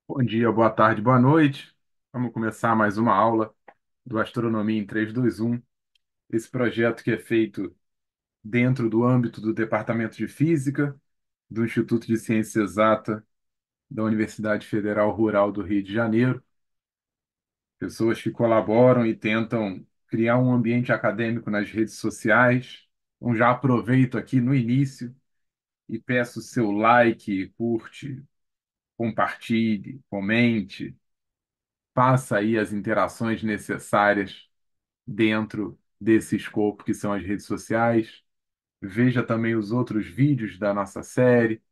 Bom dia, boa tarde, boa noite. Vamos começar mais uma aula do Astronomia em 321. Esse projeto que é feito dentro do âmbito do Departamento de Física do Instituto de Ciência Exata da Universidade Federal Rural do Rio de Janeiro. Pessoas que colaboram e tentam criar um ambiente acadêmico nas redes sociais. Então já aproveito aqui no início e peço seu like, curte, compartilhe, comente, faça aí as interações necessárias dentro desse escopo que são as redes sociais. Veja também os outros vídeos da nossa série,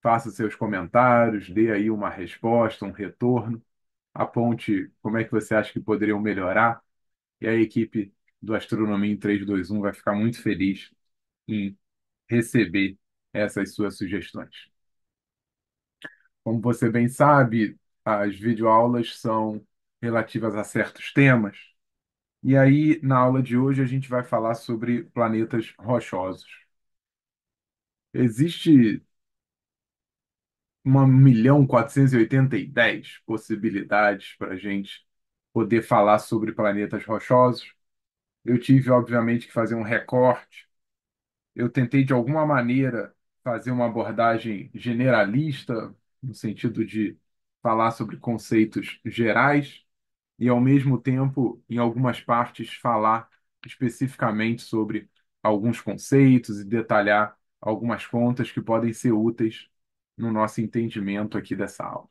faça seus comentários, dê aí uma resposta, um retorno, aponte como é que você acha que poderiam melhorar, e a equipe do Astronomia em 321 vai ficar muito feliz em receber essas suas sugestões. Como você bem sabe, as videoaulas são relativas a certos temas. E aí, na aula de hoje, a gente vai falar sobre planetas rochosos. Existe 1.410.000 possibilidades para a gente poder falar sobre planetas rochosos. Eu tive, obviamente, que fazer um recorte. Eu tentei, de alguma maneira, fazer uma abordagem generalista, no sentido de falar sobre conceitos gerais, e, ao mesmo tempo, em algumas partes, falar especificamente sobre alguns conceitos e detalhar algumas contas que podem ser úteis no nosso entendimento aqui dessa aula.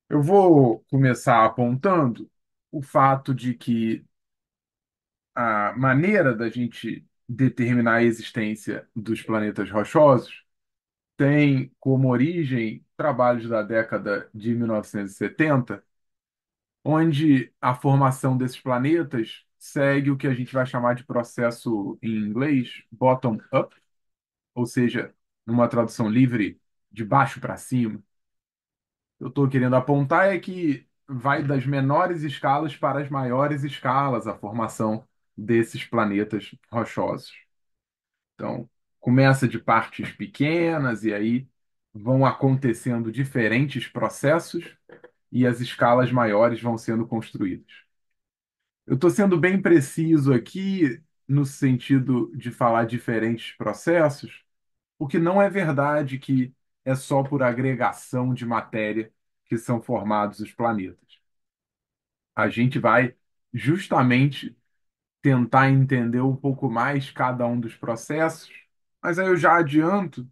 Eu vou começar apontando o fato de que a maneira da gente determinar a existência dos planetas rochosos tem como origem trabalhos da década de 1970, onde a formação desses planetas segue o que a gente vai chamar de processo em inglês bottom-up, ou seja, numa tradução livre, de baixo para cima. Eu estou querendo apontar é que vai das menores escalas para as maiores escalas a formação desses planetas rochosos. Então, começa de partes pequenas e aí vão acontecendo diferentes processos e as escalas maiores vão sendo construídas. Eu estou sendo bem preciso aqui no sentido de falar diferentes processos, porque não é verdade que é só por agregação de matéria que são formados os planetas. A gente vai justamente tentar entender um pouco mais cada um dos processos, mas aí eu já adianto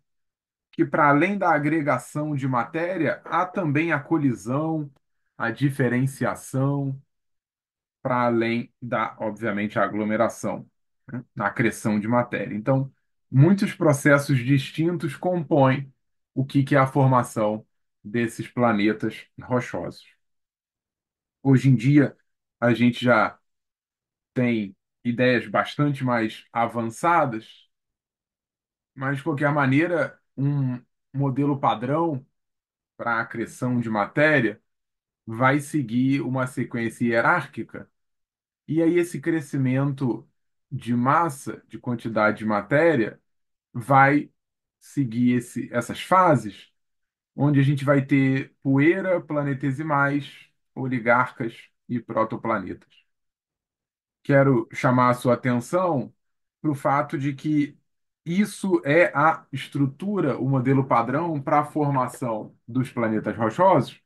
que, para além da agregação de matéria, há também a colisão, a diferenciação, para além da, obviamente, aglomeração, né, na acreção de matéria. Então, muitos processos distintos compõem o que é a formação desses planetas rochosos. Hoje em dia, a gente já tem ideias bastante mais avançadas, mas, de qualquer maneira, um modelo padrão para a acreção de matéria vai seguir uma sequência hierárquica. E aí esse crescimento de massa, de quantidade de matéria, vai seguir essas fases, onde a gente vai ter poeira, planetesimais, oligarcas e protoplanetas. Quero chamar a sua atenção para o fato de que isso é a estrutura, o modelo padrão para a formação dos planetas rochosos,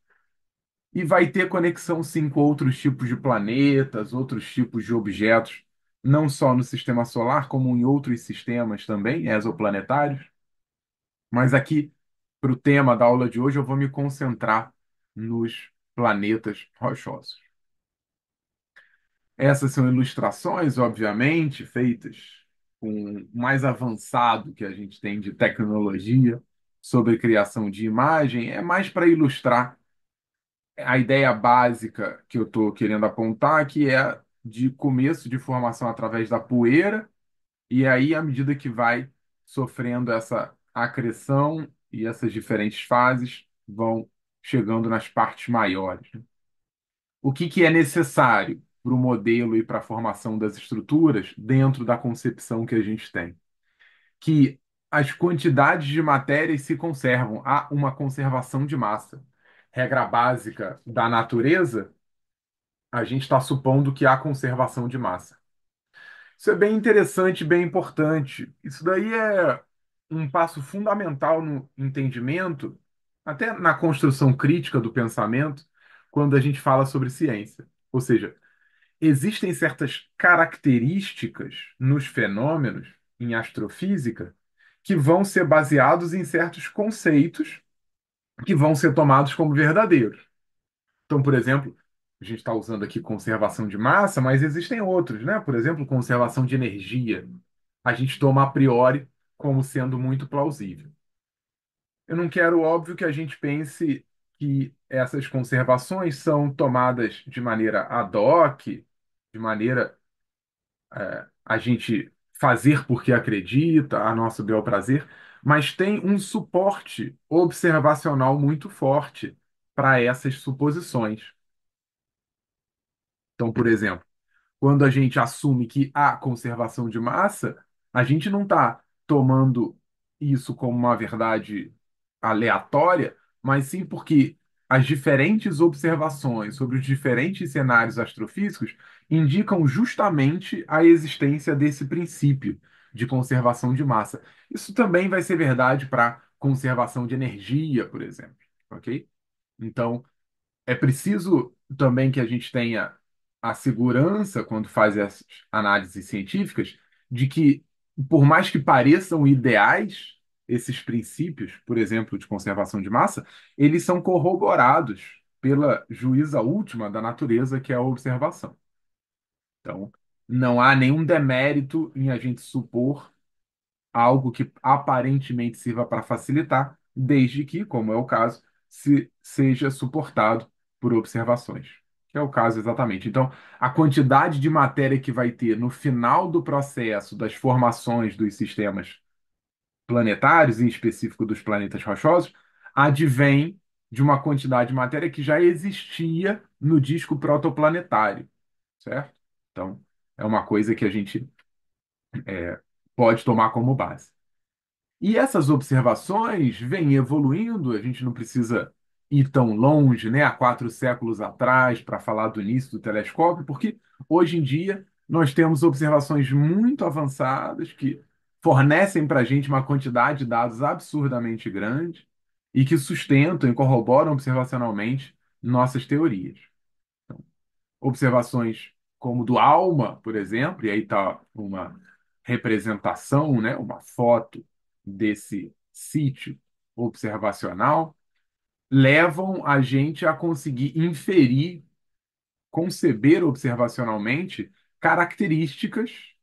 e vai ter conexão sim com outros tipos de planetas, outros tipos de objetos, não só no sistema solar, como em outros sistemas também, exoplanetários. Mas aqui, para o tema da aula de hoje, eu vou me concentrar nos planetas rochosos. Essas são ilustrações, obviamente, feitas com o mais avançado que a gente tem de tecnologia sobre criação de imagem, é mais para ilustrar a ideia básica que eu estou querendo apontar, que é de começo de formação através da poeira, e aí, à medida que vai sofrendo essa acreção e essas diferentes fases, vão chegando nas partes maiores, né? O que é necessário para o modelo e para a formação das estruturas dentro da concepção que a gente tem? Que as quantidades de matérias se conservam. Há uma conservação de massa. Regra básica da natureza, a gente está supondo que há conservação de massa. Isso é bem interessante, bem importante. Isso daí é um passo fundamental no entendimento, até na construção crítica do pensamento, quando a gente fala sobre ciência. Ou seja, existem certas características nos fenômenos em astrofísica que vão ser baseados em certos conceitos que vão ser tomados como verdadeiros. Então, por exemplo, a gente está usando aqui conservação de massa, mas existem outros, né? Por exemplo, conservação de energia. A gente toma a priori como sendo muito plausível. Eu não quero, óbvio, que a gente pense que essas conservações são tomadas de maneira ad hoc, de maneira a gente fazer porque acredita, a nosso bel prazer, mas tem um suporte observacional muito forte para essas suposições. Então, por exemplo, quando a gente assume que há conservação de massa, a gente não está tomando isso como uma verdade aleatória, mas sim porque as diferentes observações sobre os diferentes cenários astrofísicos indicam justamente a existência desse princípio de conservação de massa. Isso também vai ser verdade para conservação de energia, por exemplo, ok? Então, é preciso também que a gente tenha a segurança, quando faz essas análises científicas, de que, por mais que pareçam ideais, esses princípios, por exemplo, de conservação de massa, eles são corroborados pela juíza última da natureza, que é a observação. Então, não há nenhum demérito em a gente supor algo que aparentemente sirva para facilitar, desde que, como é o caso, se seja suportado por observações, que é o caso exatamente. Então, a quantidade de matéria que vai ter no final do processo das formações dos sistemas planetários, em específico dos planetas rochosos, advém de uma quantidade de matéria que já existia no disco protoplanetário, certo? Então, é uma coisa que a gente pode tomar como base. E essas observações vêm evoluindo, a gente não precisa ir tão longe, né, há 4 séculos atrás, para falar do início do telescópio, porque hoje em dia nós temos observações muito avançadas que fornecem para a gente uma quantidade de dados absurdamente grande e que sustentam e corroboram observacionalmente nossas teorias. Observações como do ALMA, por exemplo, e aí está uma representação, né, uma foto desse sítio observacional, levam a gente a conseguir inferir, conceber observacionalmente características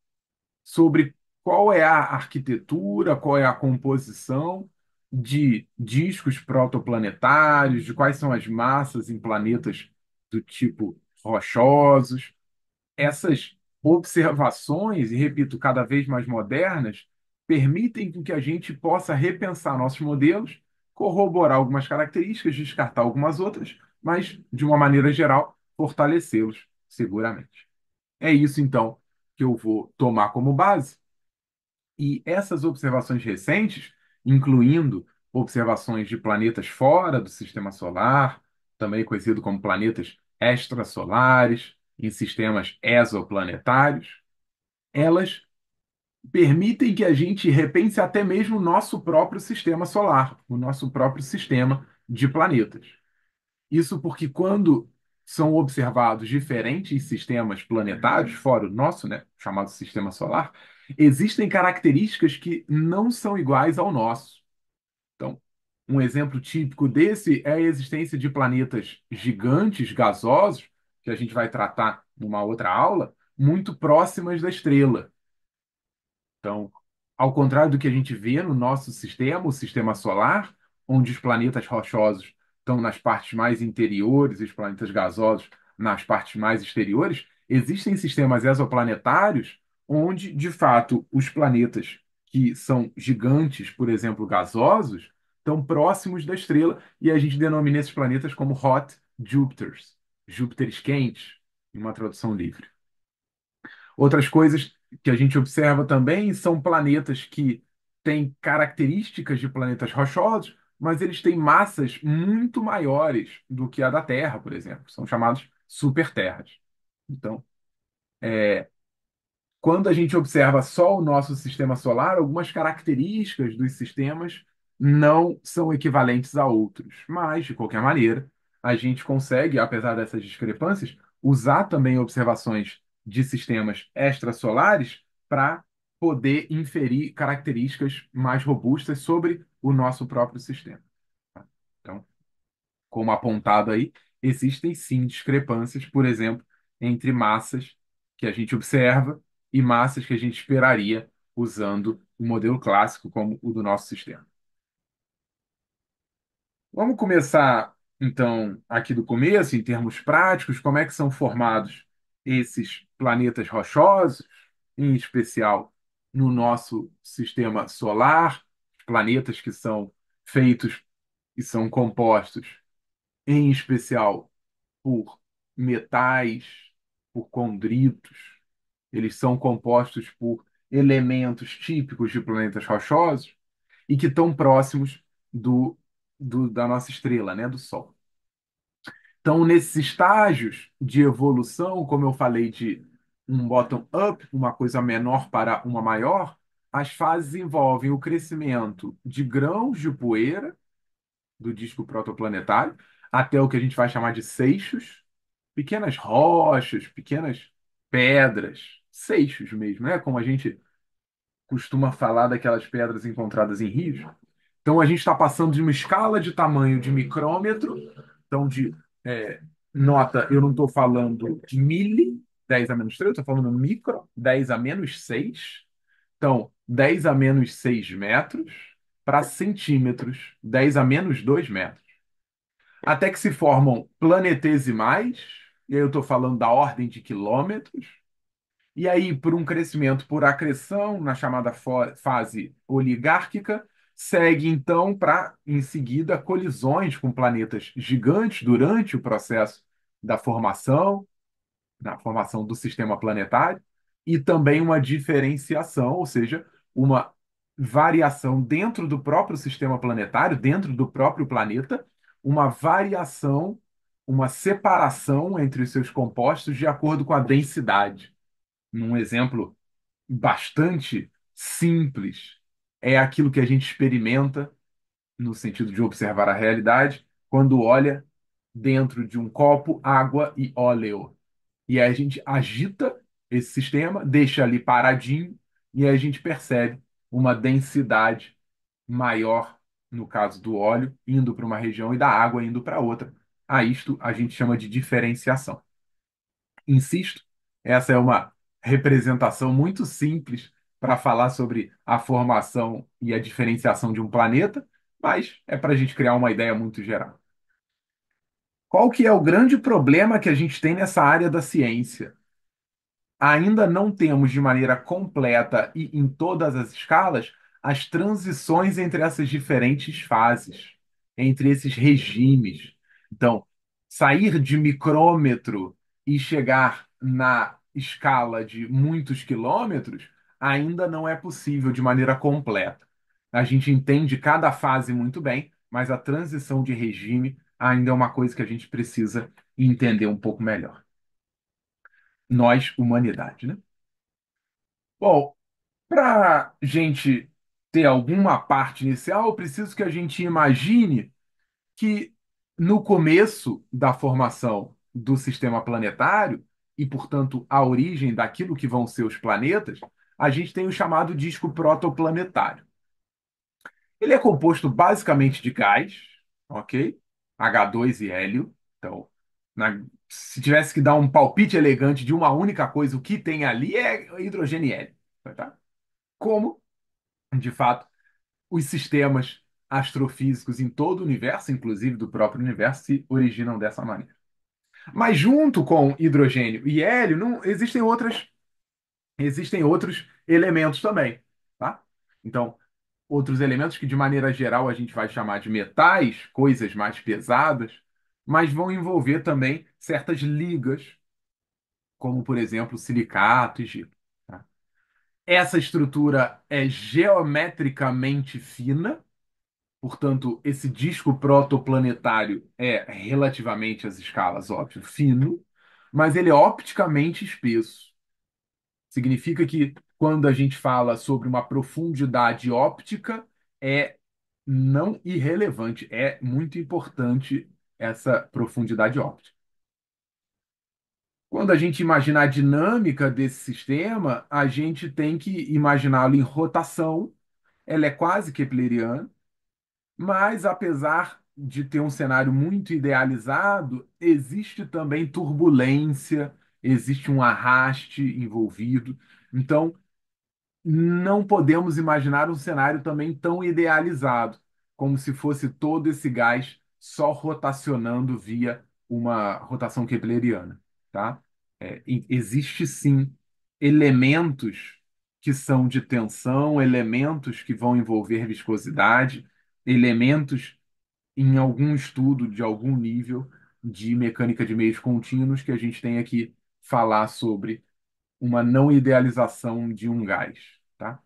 sobre qual é a arquitetura, qual é a composição de discos protoplanetários, de quais são as massas em planetas do tipo rochosos. Essas observações, e repito, cada vez mais modernas, permitem com que a gente possa repensar nossos modelos, corroborar algumas características, descartar algumas outras, mas, de uma maneira geral, fortalecê-los seguramente. É isso, então, que eu vou tomar como base. E essas observações recentes, incluindo observações de planetas fora do sistema solar, também conhecido como planetas extrasolares, em sistemas exoplanetários, elas permitem que a gente repense até mesmo o nosso próprio sistema solar, o nosso próprio sistema de planetas. Isso porque quando são observados diferentes sistemas planetários, fora o nosso, né, chamado sistema solar, existem características que não são iguais ao nosso. Então, um exemplo típico desse é a existência de planetas gigantes, gasosos, que a gente vai tratar numa outra aula, muito próximas da estrela. Então, ao contrário do que a gente vê no nosso sistema, o sistema solar, onde os planetas rochosos estão nas partes mais interiores e os planetas gasosos nas partes mais exteriores, existem sistemas exoplanetários onde, de fato, os planetas que são gigantes, por exemplo, gasosos, estão próximos da estrela e a gente denomina esses planetas como hot Jupiters, Júpiteres quentes, em uma tradução livre. Outras coisas que a gente observa também são planetas que têm características de planetas rochosos, mas eles têm massas muito maiores do que a da Terra, por exemplo. São chamados superterras. Então, quando a gente observa só o nosso sistema solar, algumas características dos sistemas não são equivalentes a outros. Mas, de qualquer maneira, a gente consegue, apesar dessas discrepâncias, usar também observações de sistemas extrasolares para poder inferir características mais robustas sobre o nosso próprio sistema. Tá? Então, como apontado aí, existem sim discrepâncias, por exemplo, entre massas que a gente observa e massas que a gente esperaria usando o modelo clássico como o do nosso sistema. Vamos começar, então, aqui do começo, em termos práticos, como é que são formados esses planetas rochosos, em especial no nosso sistema solar, planetas que são feitos e são compostos, em especial por metais, por condritos. Eles são compostos por elementos típicos de planetas rochosos e que estão próximos da nossa estrela, né, do Sol. Então, nesses estágios de evolução, como eu falei de um bottom-up, uma coisa menor para uma maior, as fases envolvem o crescimento de grãos de poeira do disco protoplanetário até o que a gente vai chamar de seixos, pequenas rochas, pequenas pedras, seixos mesmo, né? Como a gente costuma falar daquelas pedras encontradas em rios. Então a gente está passando de uma escala de tamanho de micrômetro, então é, nota, eu não estou falando mili, 10 a menos 3, eu estou falando micro, 10 a menos 6. Então, 10 a menos 6 metros para centímetros, 10 a menos 2 metros. Até que se formam planetesimais, e aí eu estou falando da ordem de quilômetros, e aí, por um crescimento por acreção, na chamada fase oligárquica, segue então para, em seguida, colisões com planetas gigantes durante o processo da formação, na formação do sistema planetário, e também uma diferenciação, ou seja, uma variação dentro do próprio sistema planetário, dentro do próprio planeta, uma variação, uma separação entre os seus compostos de acordo com a densidade. Num exemplo bastante simples, é aquilo que a gente experimenta no sentido de observar a realidade quando olha dentro de um copo água e óleo. E aí a gente agita esse sistema, deixa ali paradinho, e aí a gente percebe uma densidade maior, no caso do óleo, indo para uma região e da água indo para outra. A isto a gente chama de diferenciação. Insisto, essa é uma representação muito simples para falar sobre a formação e a diferenciação de um planeta, mas é para a gente criar uma ideia muito geral. Qual que é o grande problema que a gente tem nessa área da ciência? Ainda não temos de maneira completa e em todas as escalas as transições entre essas diferentes fases, entre esses regimes. Então, sair de micrômetro e chegar na escala de muitos quilômetros ainda não é possível de maneira completa. A gente entende cada fase muito bem, mas a transição de regime ainda é uma coisa que a gente precisa entender um pouco melhor. Nós, humanidade, né? Bom, para gente ter alguma parte inicial, eu preciso que a gente imagine que no começo da formação do sistema planetário, e, portanto, a origem daquilo que vão ser os planetas, a gente tem o chamado disco protoplanetário. Ele é composto basicamente de gás, ok? H2 e hélio. Então, se tivesse que dar um palpite elegante de uma única coisa, o que tem ali é hidrogênio e hélio. Tá? Como, de fato, os sistemas astrofísicos em todo o universo, inclusive do próprio universo, se originam dessa maneira. Mas junto com hidrogênio e hélio, não, existem outros elementos também, tá? Então, outros elementos que de maneira geral a gente vai chamar de metais, coisas mais pesadas, mas vão envolver também certas ligas, como por exemplo silicato e gelo. Tá? Essa estrutura é geometricamente fina, portanto, esse disco protoplanetário é relativamente às escalas, óbvio, fino, mas ele é opticamente espesso. Significa que quando a gente fala sobre uma profundidade óptica, é não irrelevante, é muito importante essa profundidade óptica. Quando a gente imagina a dinâmica desse sistema, a gente tem que imaginá-lo em rotação. Ela é quase kepleriana, mas apesar de ter um cenário muito idealizado, existe também turbulência, existe um arraste envolvido. Então, não podemos imaginar um cenário também tão idealizado, como se fosse todo esse gás só rotacionando via uma rotação kepleriana, tá? Existe sim elementos que são de tensão, elementos que vão envolver viscosidade, elementos em algum estudo de algum nível de mecânica de meios contínuos que a gente tenha que falar sobre uma não idealização de um gás, tá?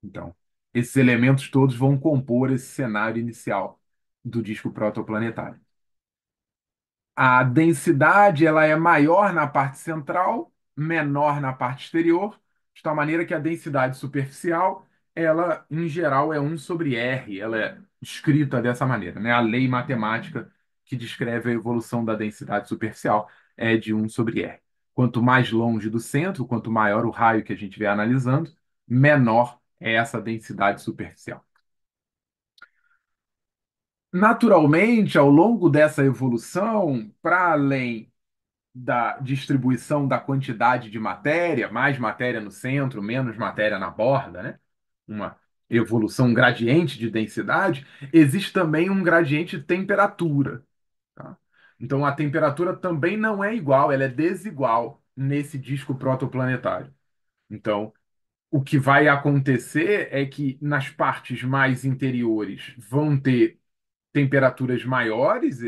Então, esses elementos todos vão compor esse cenário inicial do disco protoplanetário. A densidade ela é maior na parte central, menor na parte exterior, de tal maneira que a densidade superficial, ela, em geral, é 1/R. Ela é escrita dessa maneira, né? A lei matemática que descreve a evolução da densidade superficial é de 1/R. Quanto mais longe do centro, quanto maior o raio que a gente estiver analisando, menor é essa densidade superficial. Naturalmente, ao longo dessa evolução, para além da distribuição da quantidade de matéria, mais matéria no centro, menos matéria na borda, né? Uma evolução, um gradiente de densidade, existe também um gradiente de temperatura, tá? Então a temperatura também não é igual, ela é desigual nesse disco protoplanetário. Então, o que vai acontecer é que nas partes mais interiores vão ter temperaturas maiores,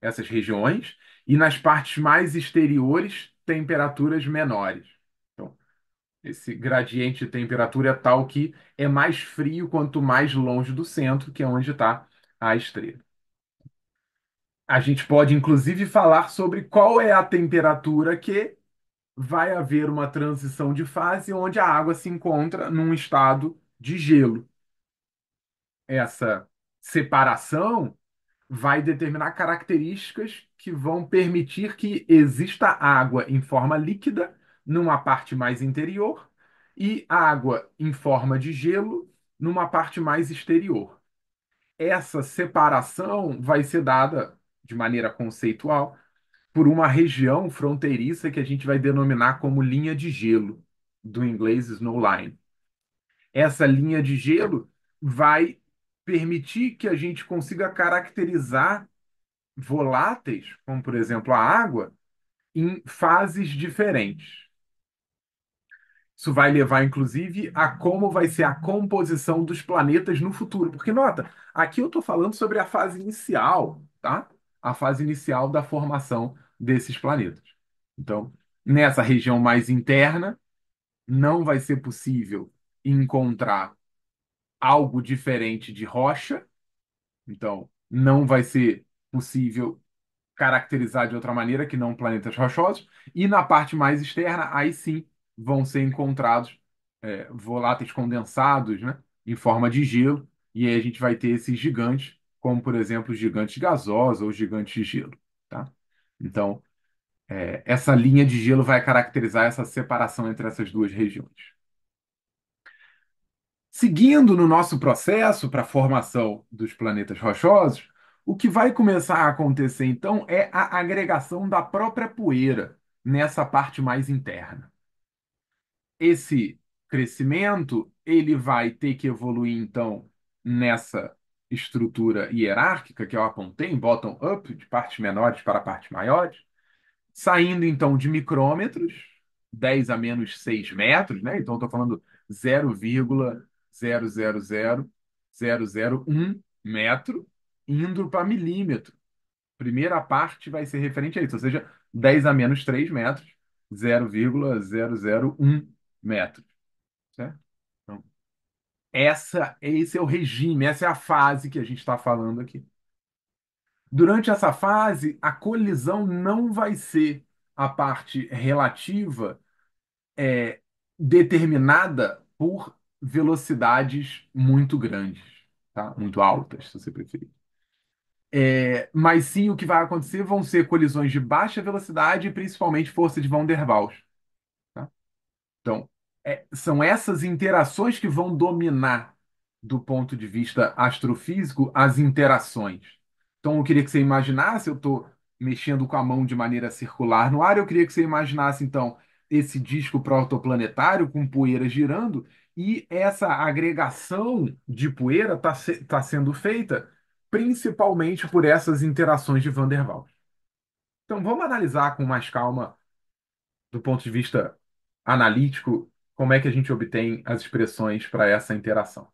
essas regiões, e nas partes mais exteriores, temperaturas menores. Então, esse gradiente de temperatura é tal que é mais frio quanto mais longe do centro, que é onde está a estrela. A gente pode, inclusive, falar sobre qual é a temperatura que vai haver uma transição de fase onde a água se encontra num estado de gelo. Essa separação vai determinar características que vão permitir que exista água em forma líquida numa parte mais interior e água em forma de gelo numa parte mais exterior. Essa separação vai ser dada de maneira conceitual por uma região fronteiriça que a gente vai denominar como linha de gelo, do inglês snowline. Essa linha de gelo vai permitir que a gente consiga caracterizar voláteis, como por exemplo a água, em fases diferentes. Isso vai levar, inclusive, a como vai ser a composição dos planetas no futuro. Porque, nota, aqui eu estou falando sobre a fase inicial, tá? A fase inicial da formação desses planetas. Então, nessa região mais interna, não vai ser possível encontrar algo diferente de rocha. Então, não vai ser possível caracterizar de outra maneira que não planetas rochosos. E na parte mais externa, aí sim vão ser encontrados voláteis condensados, né, em forma de gelo. E aí a gente vai ter esses gigantes, como por exemplo os gigantes gasosos ou os gigantes de gelo. Tá? Então, essa linha de gelo vai caracterizar essa separação entre essas duas regiões. Seguindo no nosso processo para a formação dos planetas rochosos, o que vai começar a acontecer então é a agregação da própria poeira nessa parte mais interna. Esse crescimento ele vai ter que evoluir então nessa estrutura hierárquica que eu apontei, em bottom-up, de partes menores para partes maiores, saindo então de micrômetros, 10 a menos 6 metros, né? Então estou falando 0,000001 metro, indo para milímetro. Primeira parte vai ser referente a isso, ou seja, 10 a menos 3 metros, 0,001 metro. certo? Então, esse é o regime, essa é a fase que a gente está falando aqui. Durante essa fase, a colisão não vai ser a parte relativa determinada por velocidades muito grandes, tá? Muito altas, se você preferir. Mas sim, o que vai acontecer vão ser colisões de baixa velocidade e principalmente força de Van der Waals, tá? Então, são essas interações que vão dominar, do ponto de vista astrofísico, as interações. Então, eu queria que você imaginasse, eu estou mexendo com a mão de maneira circular no ar, eu queria que você imaginasse, então, esse disco protoplanetário com poeira girando, e essa agregação de poeira está sendo feita principalmente por essas interações de Van der Waals. Então, vamos analisar com mais calma do ponto de vista analítico, como é que a gente obtém as expressões para essa interação.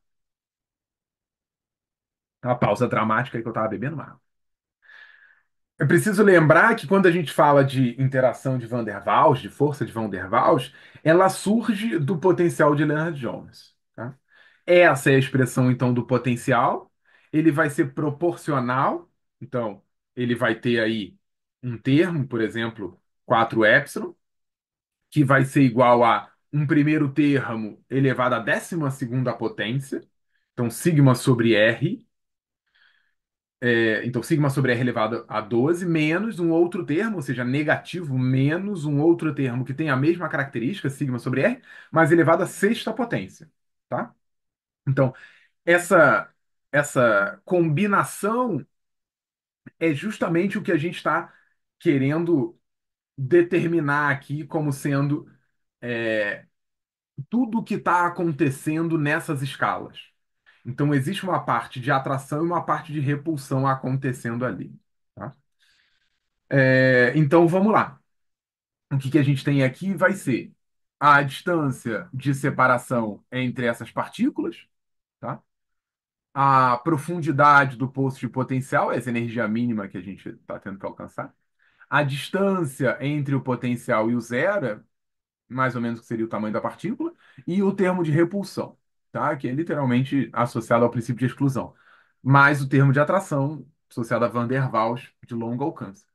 Uma pausa dramática aí que eu estava bebendo uma água. É preciso lembrar que quando a gente fala de interação de Van der Waals, de força de Van der Waals, ela surge do potencial de Lennard Jones, tá? Essa é a expressão, então, do potencial. Ele vai ser proporcional, então, ele vai ter aí um termo, por exemplo, 4 epsilon, que vai ser igual a um primeiro termo elevado à 12ª potência, então sigma sobre R, então sigma sobre R elevado a 12, menos um outro termo, ou seja, negativo, menos um outro termo que tem a mesma característica, sigma sobre R, mas elevado à sexta potência, tá? Então, essa, essa combinação é justamente o que a gente está querendo determinar aqui como sendo é, tudo o que está acontecendo nessas escalas. Então, existe uma parte de atração e uma parte de repulsão acontecendo ali. Tá? Então, vamos lá. O que que a gente tem aqui vai ser a distância de separação entre essas partículas, tá? A profundidade do poço de potencial, essa energia mínima que a gente está tendo que alcançar. A distância entre o potencial e o zero, mais ou menos que seria o tamanho da partícula, e o termo de repulsão, tá? Que é literalmente associado ao princípio de exclusão, mais o termo de atração associado a Van der Waals de longo alcance.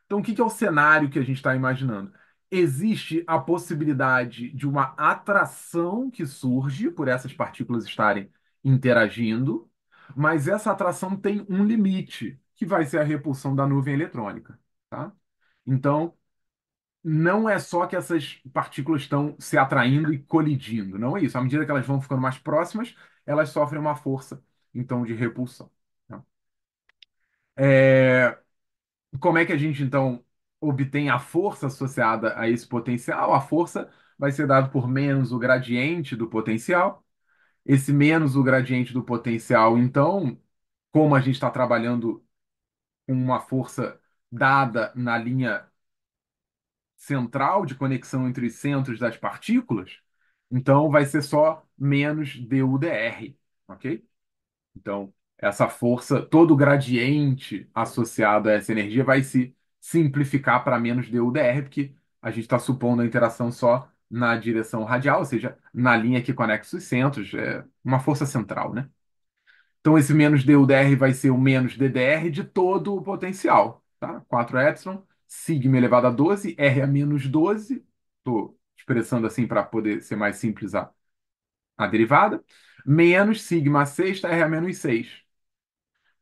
Então, o que que é o cenário que a gente está imaginando? Existe a possibilidade de uma atração que surge por essas partículas estarem interagindo, mas essa atração tem um limite, que vai ser a repulsão da nuvem eletrônica, tá? Então, não é só que essas partículas estão se atraindo e colidindo, não é isso. À medida que elas vão ficando mais próximas, elas sofrem uma força, então, de repulsão. Tá? É, Como é que a gente, então, obtém a força associada a esse potencial? A força vai ser dada por menos o gradiente do potencial. Esse menos o gradiente do potencial, então, como a gente está trabalhando com uma força dada na linha central de conexão entre os centros das partículas, então vai ser só menos dUdr, ok? Então, essa força, todo o gradiente associado a essa energia vai se simplificar para menos dUdr, porque a gente está supondo a interação só na direção radial, ou seja, na linha que conecta os centros, é uma força central, né? Então, esse menos dUdr vai ser o menos ddr de todo o potencial, tá? 4 epsilon, sigma elevado a 12, R a menos 12, estou expressando assim para poder ser mais simples a derivada, menos sigma a sexta, R a menos 6.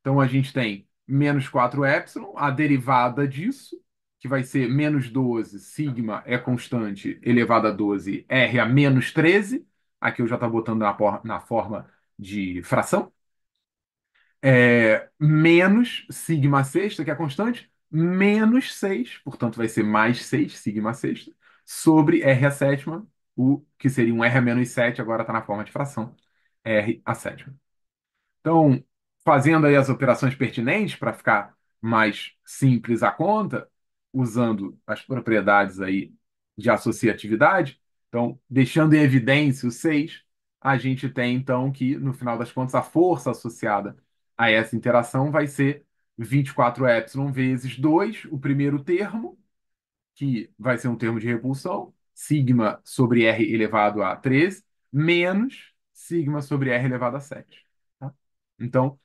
Então, a gente tem menos 4 epsilon, a derivada disso, que vai ser menos 12, sigma é constante, elevado a 12, R a menos 13, aqui eu já estou botando na forma de fração, menos sigma sexta, que é a constante, menos 6, portanto vai ser mais 6 sigma sexta, sobre R a sétima, o que seria um R a menos 7, agora está na forma de fração, R a sétima. Então, fazendo aí as operações pertinentes para ficar mais simples a conta, usando as propriedades aí de associatividade, então, deixando em evidência o 6, a gente tem então que, no final das contas, a força associada a essa interação vai ser 24 epsilon vezes 2, o primeiro termo, que vai ser um termo de repulsão, sigma sobre R elevado a 13, menos sigma sobre r elevado a 7. Tá? Então,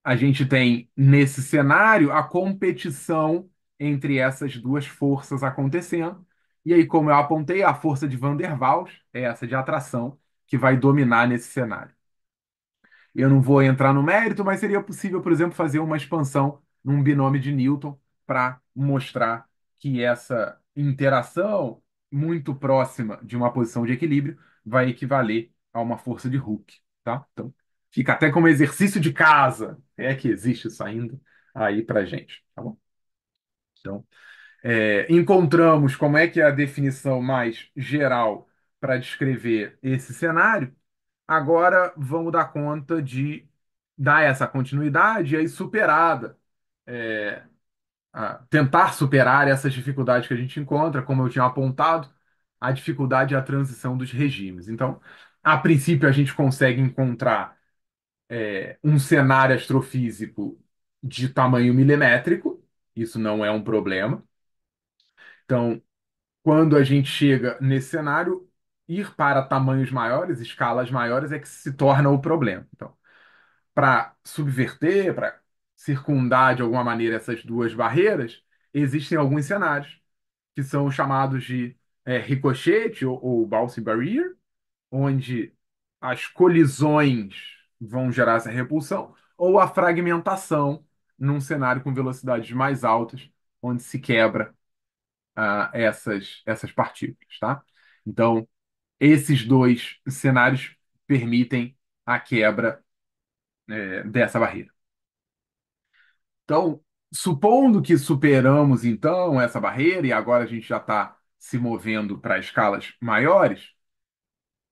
a gente tem nesse cenário a competição entre essas duas forças acontecendo. E aí, como eu apontei, a força de Van der Waals é essa de atração que vai dominar nesse cenário. Eu não vou entrar no mérito, mas seria possível, por exemplo, fazer uma expansão num binômio de Newton para mostrar que essa interação muito próxima de uma posição de equilíbrio vai equivaler a uma força de Hooke, tá? Então, fica até como exercício de casa. É que existe isso ainda aí para gente, tá bom? Então, encontramos como é que é a definição mais geral para descrever esse cenário. Agora vamos dar conta de dar essa continuidade e aí superada, tentar superar essas dificuldades que a gente encontra, como eu tinha apontado, a dificuldade é a transição dos regimes. Então, a princípio, a gente consegue encontrar um cenário astrofísico de tamanho milimétrico, isso não é um problema. Então, quando a gente chega nesse cenário, ir para tamanhos maiores, escalas maiores, é que se torna o problema. Então, para subverter, para circundar de alguma maneira essas duas barreiras, existem alguns cenários que são chamados de ricochete ou Boundary Barrier, onde as colisões vão gerar essa repulsão, ou a fragmentação num cenário com velocidades mais altas, onde se quebra essas partículas, tá? Então, esses dois cenários permitem a quebra dessa barreira. Então, supondo que superamos então essa barreira e agora a gente já está se movendo para escalas maiores,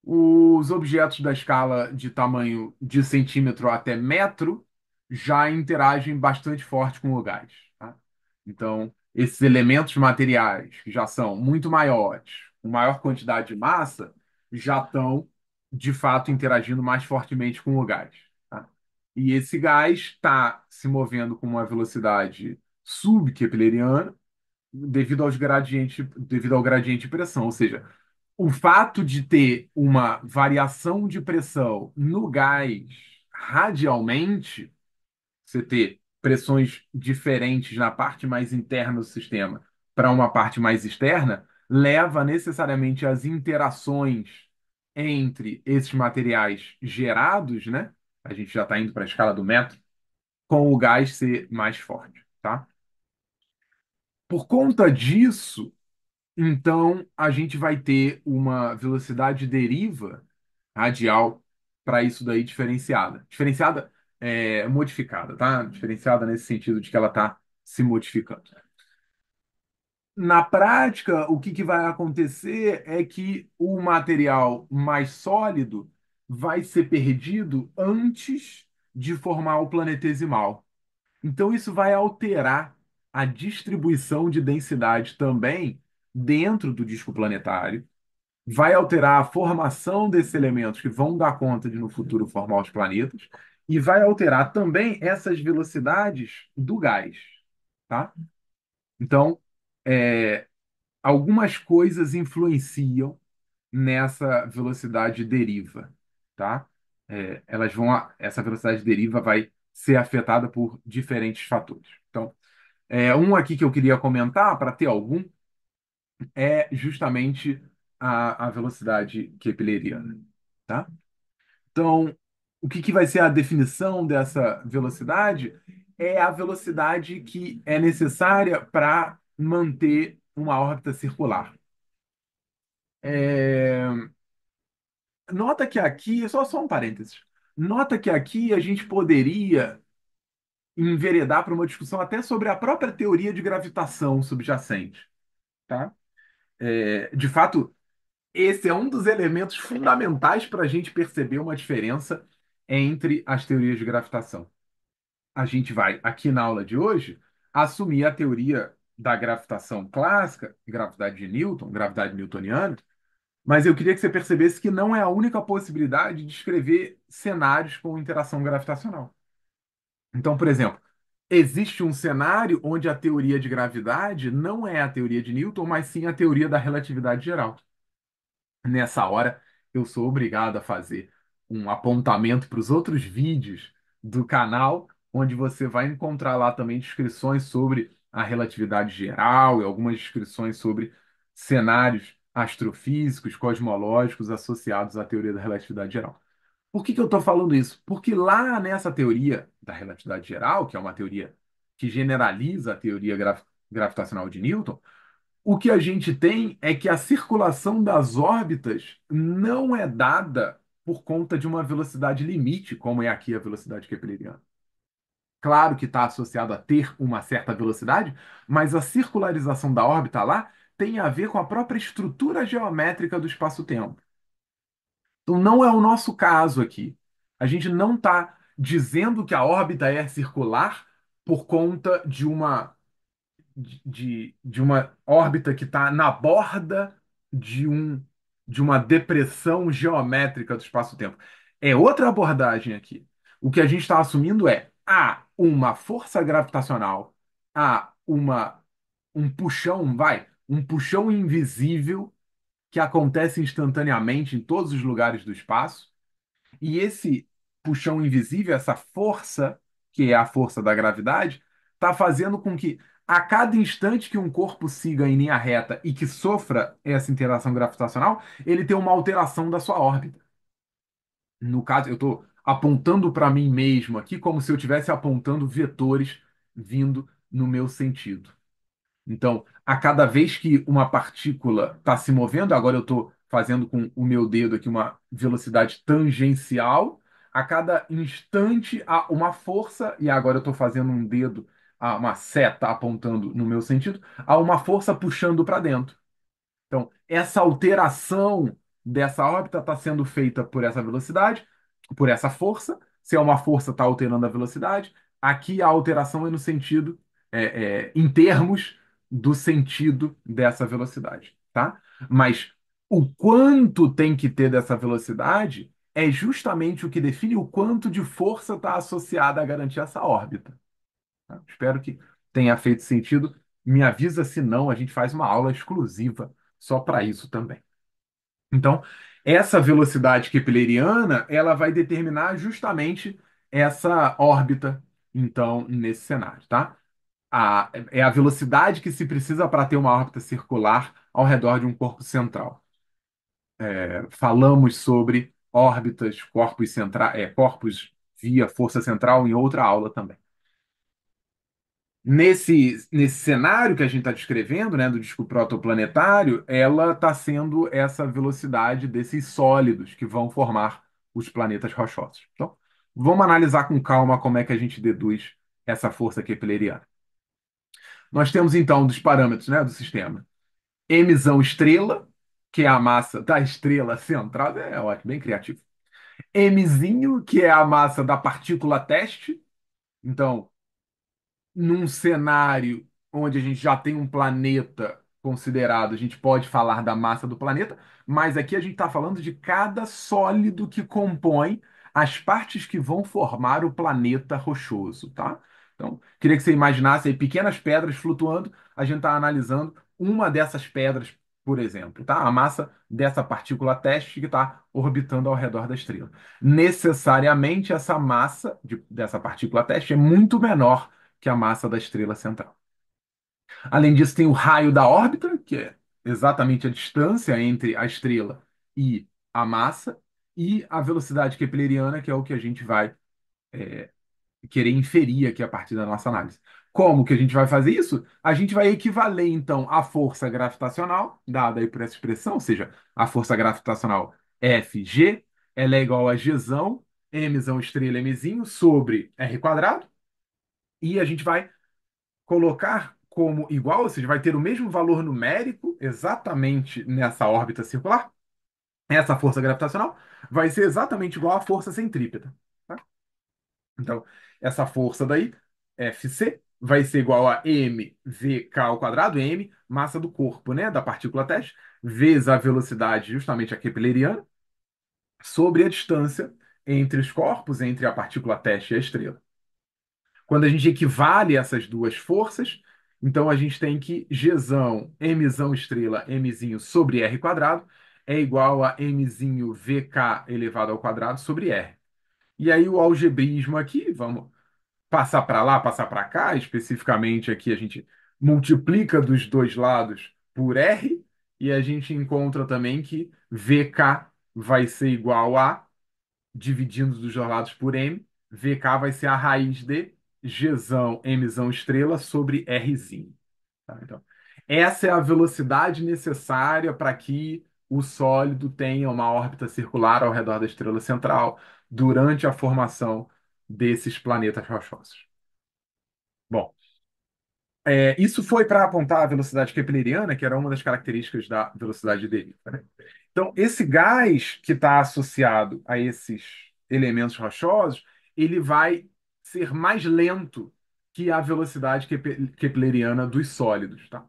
os objetos da escala de tamanho de centímetro até metro já interagem bastante forte com o gás. Tá? Então, esses elementos materiais que já são muito maiores, com maior quantidade de massa, já estão, de fato, interagindo mais fortemente com o gás. Tá? E esse gás está se movendo com uma velocidade subkepleriana devido ao gradiente de pressão, ou seja, o fato de ter uma variação de pressão no gás radialmente, você ter pressões diferentes na parte mais interna do sistema para uma parte mais externa, leva necessariamente às interações entre esses materiais gerados, né? A gente já está indo para a escala do metro, com o gás ser mais forte, tá? Por conta disso, então, a gente vai ter uma velocidade deriva radial para isso daí diferenciada. Diferenciada modificada, tá? Diferenciada nesse sentido de que ela está se modificando. Na prática, o que vai acontecer é que o material mais sólido vai ser perdido antes de formar o planetesimal. Então, isso vai alterar a distribuição de densidade também dentro do disco planetário, vai alterar a formação desses elementos que vão dar conta de no futuro formar os planetas, e vai alterar também essas velocidades do gás, tá? Então, é, algumas coisas influenciam nessa velocidade deriva, tá? Essa velocidade deriva vai ser afetada por diferentes fatores. Então, um aqui que eu queria comentar, para ter algum, é justamente a velocidade kepleriana, tá? Então, o que vai ser a definição dessa velocidade? É a velocidade que é necessária para manter uma órbita circular. É, Nota que aqui, só um parênteses, nota que aqui a gente poderia enveredar para uma discussão até sobre a própria teoria de gravitação subjacente, tá? De fato, esse é um dos elementos fundamentais para a gente perceber uma diferença entre as teorias de gravitação. A gente vai, aqui na aula de hoje, assumir a teoria da gravitação clássica, gravidade de Newton, gravidade newtoniana, mas eu queria que você percebesse que não é a única possibilidade de descrever cenários com interação gravitacional. Então, por exemplo, existe um cenário onde a teoria de gravidade não é a teoria de Newton, mas sim a teoria da relatividade geral. Nessa hora, eu sou obrigado a fazer um apontamento para os outros vídeos do canal, onde você vai encontrar lá também descrições sobre a relatividade geral e algumas descrições sobre cenários astrofísicos, cosmológicos associados à teoria da relatividade geral. Por que que eu estou falando isso? Porque lá nessa teoria da relatividade geral, que é uma teoria que generaliza a teoria gravitacional de Newton, o que a gente tem é que a circulação das órbitas não é dada por conta de uma velocidade limite, como é aqui a velocidade kepleriana. Claro que está associado a ter uma certa velocidade, mas a circularização da órbita lá tem a ver com a própria estrutura geométrica do espaço-tempo. Então, não é o nosso caso aqui. A gente não está dizendo que a órbita é circular por conta de uma órbita que está na borda de de uma depressão geométrica do espaço-tempo. É outra abordagem aqui. O que a gente está assumindo é há uma força gravitacional, há um puxão, um puxão invisível que acontece instantaneamente em todos os lugares do espaço e esse puxão invisível, essa força, que é a força da gravidade, está fazendo com que a cada instante que um corpo siga em linha reta e que sofra essa interação gravitacional, ele tenha uma alteração da sua órbita. No caso, eu estou apontando para mim mesmo aqui como se eu estivesse apontando vetores vindo no meu sentido. Então, a cada vez que uma partícula está se movendo, agora eu estou fazendo com o meu dedo aqui uma velocidade tangencial, a cada instante há uma força, e agora eu estou fazendo um dedo, uma seta apontando no meu sentido, há uma força puxando para dentro. Então, essa alteração dessa órbita está sendo feita por essa velocidade, por essa força. Se é uma força, está alterando a velocidade. Aqui a alteração é no sentido, em termos do sentido dessa velocidade, tá? Mas o quanto tem que ter dessa velocidade é justamente o que define o quanto de força está associada a garantir essa órbita. Tá? Espero que tenha feito sentido. Me avisa se não, a gente faz uma aula exclusiva só para isso também. Então, essa velocidade kepleriana, ela vai determinar justamente essa órbita, então, nesse cenário, tá? É a velocidade que se precisa para ter uma órbita circular ao redor de um corpo central. Falamos sobre órbitas, corpos via força central em outra aula também. Nesse cenário que a gente está descrevendo, né, do disco protoplanetário, ela está sendo essa velocidade desses sólidos que vão formar os planetas rochosos. Então, vamos analisar com calma como é que a gente deduz essa força kepleriana. Nós temos então dos parâmetros, né, do sistema. Emissão estrela, que é a massa da estrela central, é ótimo, bem criativo. Mzinho, que é a massa da partícula teste. Então, num cenário onde a gente já tem um planeta considerado, a gente pode falar da massa do planeta, mas aqui a gente está falando de cada sólido que compõe as partes que vão formar o planeta rochoso, tá? Então, queria que você imaginasse aí pequenas pedras flutuando, a gente está analisando uma dessas pedras, por exemplo, tá? A massa dessa partícula teste que está orbitando ao redor da estrela. Necessariamente, essa massa dessa partícula teste é muito menor que a massa da estrela central. Além disso, tem o raio da órbita, que é exatamente a distância entre a estrela e a massa, e a velocidade kepleriana, que é o que a gente vai querer inferir aqui a partir da nossa análise. Como que a gente vai fazer isso? A gente vai equivaler, então, a força gravitacional, dada aí por essa expressão, ou seja, a força gravitacional Fg, ela é igual a Gzão, Mzão estrela Mzinho, sobre R quadrado, e a gente vai colocar como igual, ou seja, vai ter o mesmo valor numérico exatamente nessa órbita circular, essa força gravitacional vai ser exatamente igual à força centrípeta. Tá? Então, essa força daí, Fc, vai ser igual a mvk ao quadrado, m, massa do corpo, né, da partícula teste, vezes a velocidade, justamente a kepleriana, sobre a distância entre os corpos, entre a partícula teste e a estrela. Quando a gente equivale essas duas forças, então a gente tem que Gzão, Mzão estrela, Mzinho sobre R quadrado, é igual a mzinho VK elevado ao quadrado sobre R. E aí o algebrismo aqui, vamos passar para lá, passar para cá, especificamente aqui a gente multiplica dos dois lados por R e a gente encontra também que VK vai ser igual a, dividindo dos dois lados por M, VK vai ser a raiz de Gzão, Mzão estrela sobre Rzinho. Tá? Então, essa é a velocidade necessária para que o sólido tenha uma órbita circular ao redor da estrela central durante a formação desses planetas rochosos. Bom, isso foi para apontar a velocidade kepleriana, que era uma das características da velocidade de deriva, né? Então, esse gás que está associado a esses elementos rochosos, ele vai ser mais lento que a velocidade kepleriana dos sólidos, tá?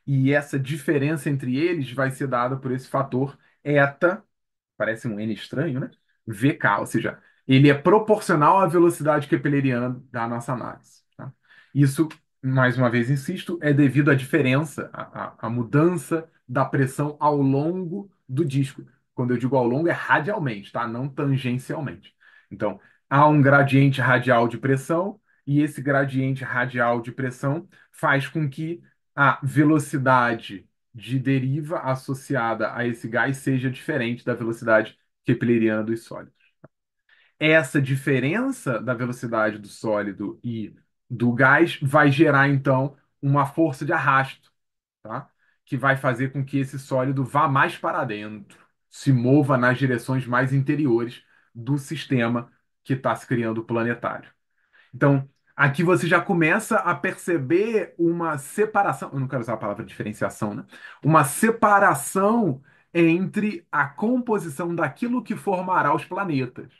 E essa diferença entre eles vai ser dada por esse fator eta, parece um N estranho, né? VK, ou seja, ele é proporcional à velocidade kepleriana da nossa análise, tá? Isso, mais uma vez insisto, é devido à diferença, à mudança da pressão ao longo do disco. Quando eu digo ao longo, é radialmente, tá? Não tangencialmente. Então, há um gradiente radial de pressão, e esse gradiente radial de pressão faz com que a velocidade de deriva associada a esse gás seja diferente da velocidade kepleriana dos sólidos. Essa diferença da velocidade do sólido e do gás vai gerar, então, uma força de arrasto, tá? Que vai fazer com que esse sólido vá mais para dentro, se mova nas direções mais interiores do sistema que está se criando planetário. Então, aqui você já começa a perceber uma separação, eu não quero usar a palavra diferenciação, né? Uma separação entre a composição daquilo que formará os planetas.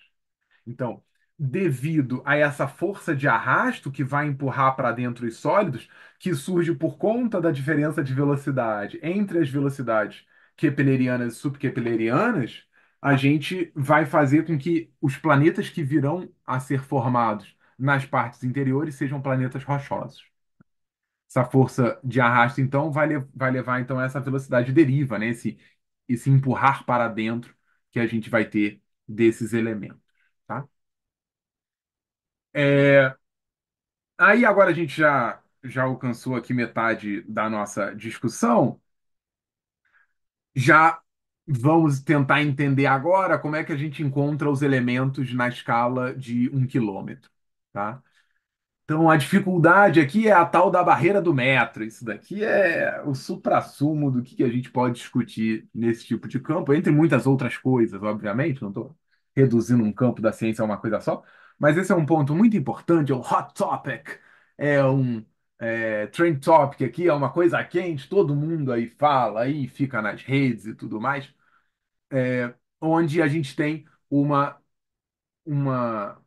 Então, devido a essa força de arrasto que vai empurrar para dentro os sólidos, que surge por conta da diferença de velocidade entre as velocidades keplerianas e subkeplerianas, a gente vai fazer com que os planetas que virão a ser formados nas partes interiores sejam planetas rochosos. Essa força de arrasto, então, vai levar então a essa velocidade de deriva, né? Esse empurrar para dentro que a gente vai ter desses elementos. Tá? É, aí agora a gente já alcançou aqui metade da nossa discussão. Já vamos tentar entender agora como é que a gente encontra os elementos na escala de 1 quilômetro, tá? Então, a dificuldade aqui é a tal da barreira do metro. Isso daqui é o suprassumo do que a gente pode discutir nesse tipo de campo, entre muitas outras coisas, obviamente. Não estou reduzindo um campo da ciência a uma coisa só, mas esse é um ponto muito importante, é um hot topic, é um trend topic aqui, é uma coisa quente, todo mundo aí fala, aí fica nas redes e tudo mais, onde a gente tem uma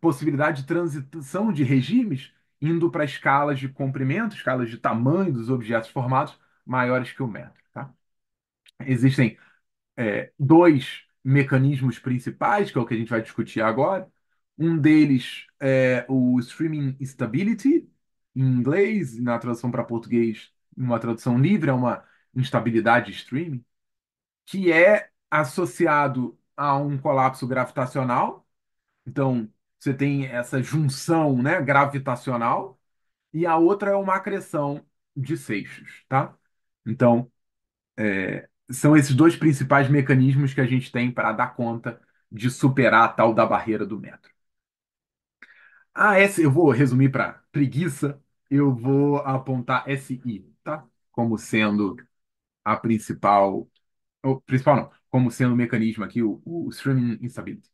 possibilidade de transição de regimes indo para escalas de comprimento, escalas de tamanho dos objetos formados maiores que o metro, tá? Existem dois mecanismos principais, que é o que a gente vai discutir agora. Um deles é o streaming stability, em inglês, na tradução para português, uma tradução livre, é uma instabilidade streaming, que é associado a um colapso gravitacional. Então, você tem essa junção, né, gravitacional, e a outra é uma acreção de seixos, tá? Então, são esses dois principais mecanismos que a gente tem para dar conta de superar a tal da barreira do metro. Eu vou resumir para preguiça, eu vou apontar SI, tá? Como sendo a principal, ou principal não, como sendo o mecanismo aqui, o streaming instability.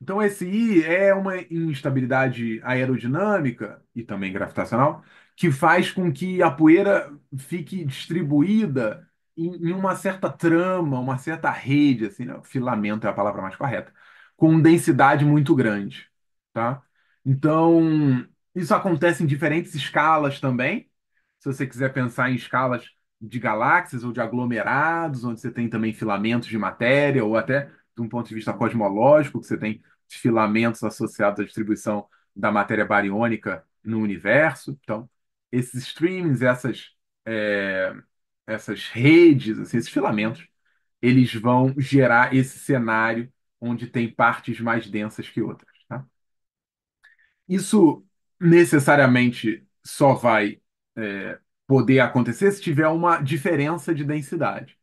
Então, esse I é uma instabilidade aerodinâmica e também gravitacional que faz com que a poeira fique distribuída em uma certa trama, uma certa rede, assim, né? Filamento é a palavra mais correta, com densidade muito grande, tá? Então, isso acontece em diferentes escalas também. Se você quiser pensar em escalas de galáxias ou de aglomerados, onde você tem também filamentos de matéria, ou até de um ponto de vista cosmológico, que você tem filamentos associados à distribuição da matéria bariônica no universo. Então, esses streamings, é, essas redes, assim, esses filamentos, eles vão gerar esse cenário onde tem partes mais densas que outras, tá? Isso necessariamente só vai poder acontecer se tiver uma diferença de densidade.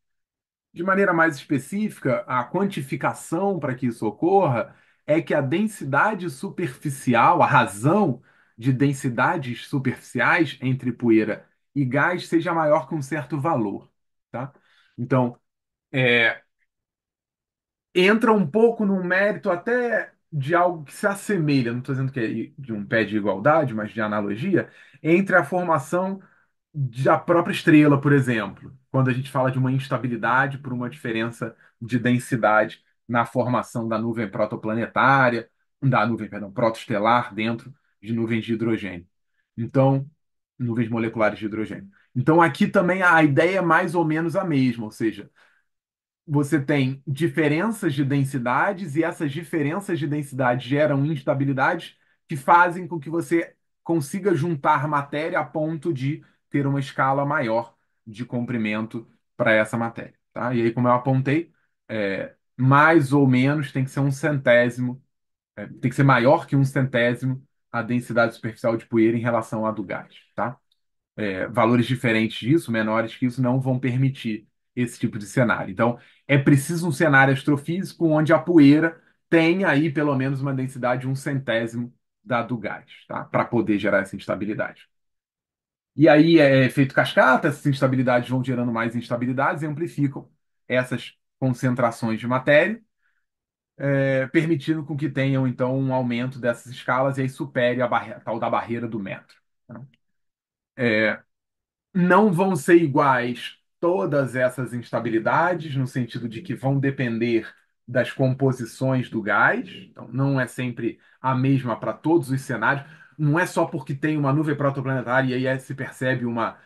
De maneira mais específica, a quantificação para que isso ocorra é que a densidade superficial, a razão de densidades superficiais entre poeira e gás seja maior que um certo valor, tá? Então, é, entra um pouco num mérito até de algo que se assemelha, não estou dizendo que é de um pé de igualdade, mas de analogia, entre a formação da própria estrela, por exemplo, quando a gente fala de uma instabilidade por uma diferença de densidade na formação da nuvem protoplanetária, da nuvem, perdão, protoestelar dentro de nuvens de hidrogênio. Então, nuvens moleculares de hidrogênio. Então, aqui também a ideia é mais ou menos a mesma, ou seja, você tem diferenças de densidades e essas diferenças de densidade geram instabilidades que fazem com que você consiga juntar matéria a ponto de ter uma escala maior de comprimento para essa matéria, tá? E aí, como eu apontei, mais ou menos tem que ser um centésimo, tem que ser maior que um centésimo a densidade superficial de poeira em relação à do gás, tá? Valores diferentes disso, menores que isso, não vão permitir esse tipo de cenário. Então, é preciso um cenário astrofísico onde a poeira tenha aí pelo menos uma densidade de um centésimo da do gás, tá? Para poder gerar essa instabilidade. E aí é efeito cascata, essas instabilidades vão gerando mais instabilidades e amplificam essas concentrações de matéria, permitindo com que tenham então um aumento dessas escalas e aí supere a tal da barreira do metro, tá? Não vão ser iguais todas essas instabilidades, no sentido de que vão depender das composições do gás. Então, não é sempre a mesma para todos os cenários. Não é só porque tem uma nuvem protoplanetária e aí se percebe uma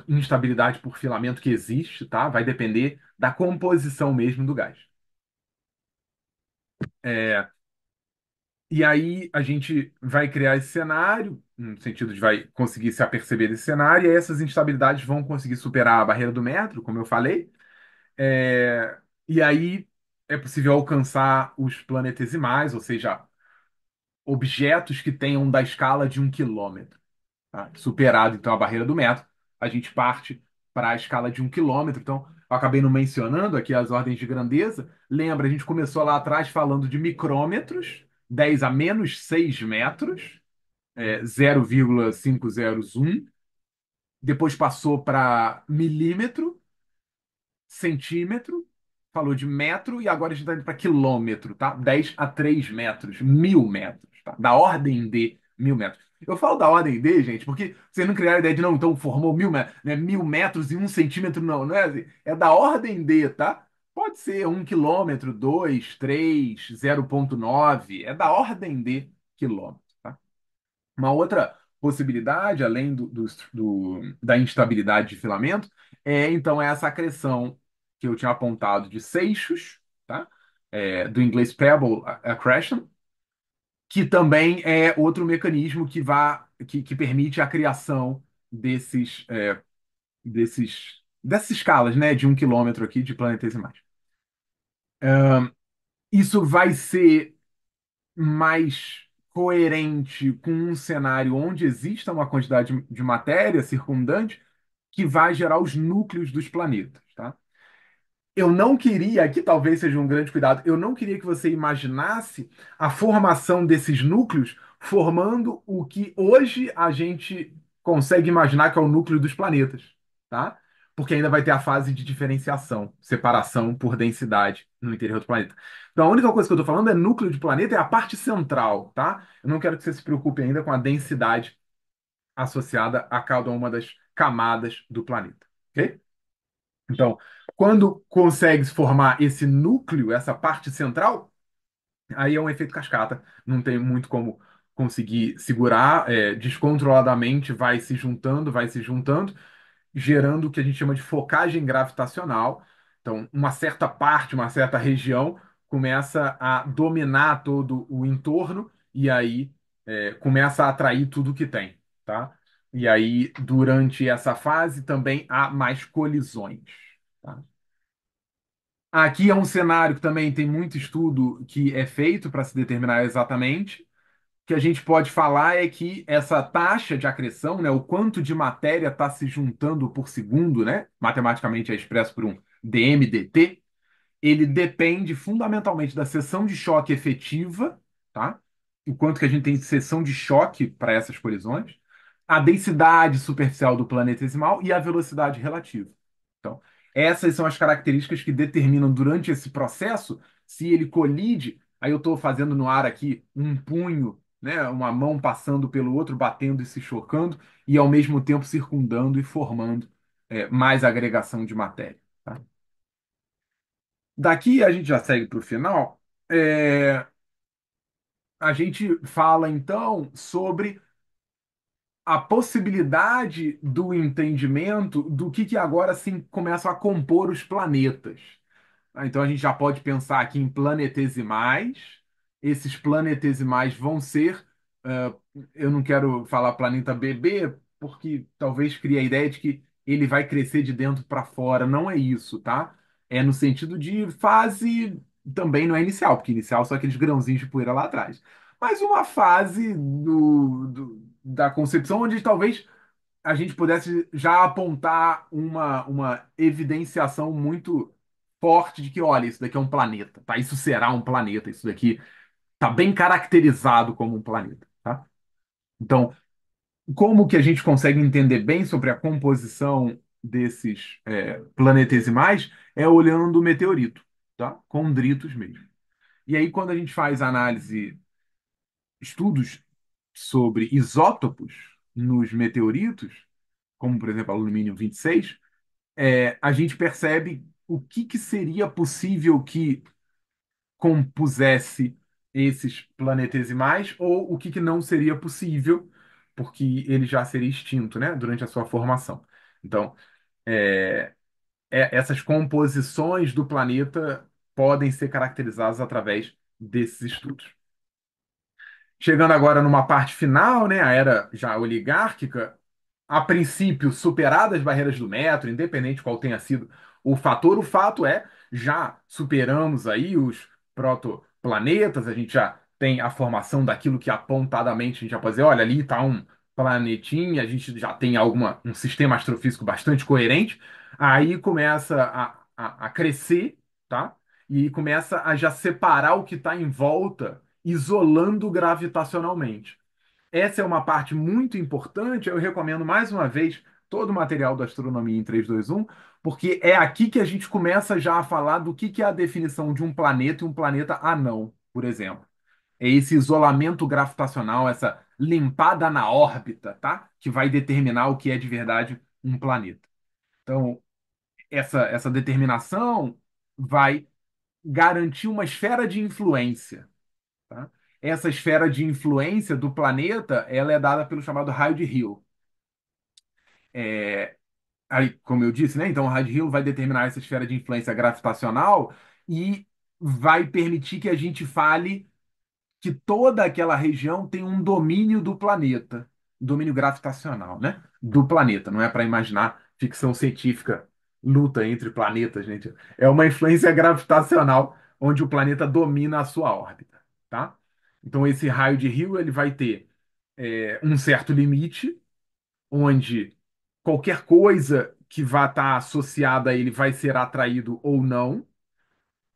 instabilidade por filamento que existe, tá? Vai depender da composição mesmo do gás. É, e aí a gente vai criar esse cenário, no sentido de vai conseguir se aperceber desse cenário, e aí essas instabilidades vão conseguir superar a barreira do metro, como eu falei. É, e aí é possível alcançar os planetesimais, ou seja, objetos que tenham da escala de 1 quilômetro, tá? Superado então a barreira do metro, a gente parte para a escala de 1 quilômetro. Então, eu acabei não mencionando aqui as ordens de grandeza. Lembra, a gente começou lá atrás falando de micrômetros, 10 a menos 6 metros, 0,501. Depois passou para milímetro, centímetro, falou de metro e agora a gente está indo para quilômetro, tá? 10 a 3 metros, 1.000 metros, tá? Da ordem de 1.000 metros. Eu falo da ordem de, gente, porque vocês não criaram a ideia de não, então formou 1.000 metros, né? 1.000 metros e 1 centímetro, não, não é assim. É da ordem de, tá? Pode ser 1 quilômetro, 2, 3, 0,9, é da ordem de quilômetro, tá? Uma outra possibilidade, além da instabilidade de filamento, então essa acreção que eu tinha apontado de seixos, tá? Do inglês pebble accretion, que também é outro mecanismo que permite a criação dessas escalas, né, de 1 quilômetro aqui de planetesimais. Isso vai ser mais coerente com um cenário onde exista uma quantidade de matéria circundante que vai gerar os núcleos dos planetas, tá? Eu não queria, aqui talvez seja um grande cuidado, eu não queria que você imaginasse a formação desses núcleos formando o que hoje a gente consegue imaginar que é o núcleo dos planetas, tá? Porque ainda vai ter a fase de diferenciação, separação por densidade no interior do planeta. Então, a única coisa que eu estou falando é núcleo de planeta, é a parte central, tá? Eu não quero que você se preocupe ainda com a densidade associada a cada uma das camadas do planeta, ok? Então, quando consegue formar esse núcleo, essa parte central, aí é um efeito cascata. Não tem muito como conseguir segurar, descontroladamente vai se juntando, gerando o que a gente chama de focagem gravitacional. Então, uma certa parte, uma certa região começa a dominar todo o entorno e aí começa a atrair tudo que tem, tá? E aí, durante essa fase, também há mais colisões, tá? Aqui é um cenário que também tem muito estudo que é feito para se determinar exatamente. O que a gente pode falar é que essa taxa de acreção, né, o quanto de matéria está se juntando por segundo, né, matematicamente é expresso por um dm/dt, ele depende fundamentalmente da seção de choque efetiva, tá? O quanto que a gente tem de seção de choque para essas colisões, a densidade superficial do planetesimal e a velocidade relativa. Então, essas são as características que determinam durante esse processo se ele colide. Aí eu estou fazendo no ar aqui um punho, né, uma mão passando pelo outro, batendo e se chocando, e ao mesmo tempo circundando e formando mais agregação de matéria. Tá? Daqui a gente já segue para o final. É, a gente fala então sobre a possibilidade do entendimento do que agora sim começam a compor os planetas. Então a gente já pode pensar aqui em planetesimais. Esses planetesimais vão ser, eh, eu não quero falar planeta bebê, porque talvez crie a ideia de que ele vai crescer de dentro para fora. Não é isso, tá? É no sentido de fase, também não é inicial, porque inicial são aqueles grãozinhos de poeira lá atrás. Mas uma fase da concepção onde talvez a gente pudesse já apontar uma evidenciação muito forte de que, olha, isso daqui é um planeta, tá? Isso será um planeta, isso daqui está bem caracterizado como um planeta, tá? Então, como que a gente consegue entender bem sobre a composição desses planetesimais é olhando o meteorito, tá? Condritos mesmo. E aí, quando a gente faz análise, estudos sobre isótopos nos meteoritos, como por exemplo alumínio 26, a gente percebe o que seria possível que compusesse esses planetesimais ou o que não seria possível, porque ele já seria extinto, né, durante a sua formação. Então, é, essas composições do planeta podem ser caracterizadas através desses estudos. Chegando agora numa parte final, né, a era já oligárquica, a princípio, superadas as barreiras do metro, independente qual tenha sido o fator, o fato é, já superamos aí os protoplanetas, a gente já tem a formação daquilo que apontadamente a gente já pode dizer, olha, ali está um planetinha, a gente já tem um sistema astrofísico bastante coerente, aí começa a crescer, tá? E começa a já separar o que está em volta, isolando gravitacionalmente. Essa é uma parte muito importante. Eu recomendo mais uma vez todo o material da Astronomia em 321, porque é aqui que a gente começa já a falar do que é a definição de um planeta e um planeta anão, por exemplo. É esse isolamento gravitacional, essa limpada na órbita, tá? Que vai determinar o que é de verdade um planeta. Então, essa determinação vai garantir uma esfera de influência, tá? Essa esfera de influência do planeta, ela é dada pelo chamado raio de Hill. Aí, como eu disse, né? Então, o raio de Hill vai determinar essa esfera de influência gravitacional e vai permitir que a gente fale que toda aquela região tem um domínio do planeta, domínio gravitacional, né? Do planeta. Não é para imaginar ficção científica, luta entre planetas, gente. É uma influência gravitacional onde o planeta domina a sua órbita, tá? Então esse raio de Hill ele vai ter um certo limite, onde qualquer coisa que vá estar associada a ele vai ser atraído ou não,